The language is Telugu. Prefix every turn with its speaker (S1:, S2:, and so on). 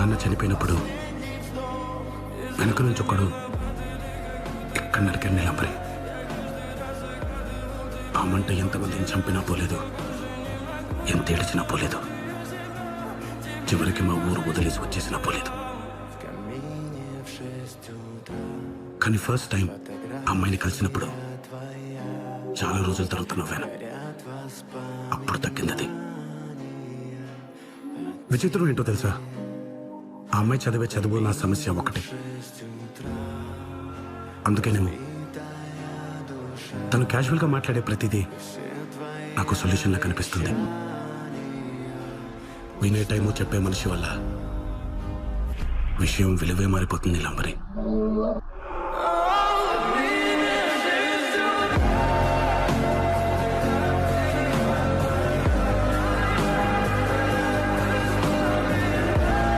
S1: నాన్న చనిపోయినప్పుడు వెనుక నుంచి ఒకడు ఎక్కడ నరికాడు నీలంబరి. ఆ మంట ఎంతమందిని చంపినా పోలేదు, ఎంత ఏడిచినా పోలేదు, చివరికి మా ఊరు వదిలేసి వచ్చేసినా పోలేదు. కానీ ఫస్ట్ టైం అమ్మాయిని కలిసినప్పుడు చాలా రోజుల తర్వాత నవ్వాను. అప్పుడు తగ్గింది అది. విచిత్రం ఏంటో తెలుసా, ఆ అమ్మాయి చదివే చదువు నా సమస్య ఒకటి. అందుకేనేమో తను క్యాజువల్గా మాట్లాడే ప్రతిదీ నాకు సొల్యూషన్లా కనిపిస్తుంది. వినే టైము చెప్పే మనిషి వల్ల విషయం విలువే మారిపోతుంది నీలంబరి.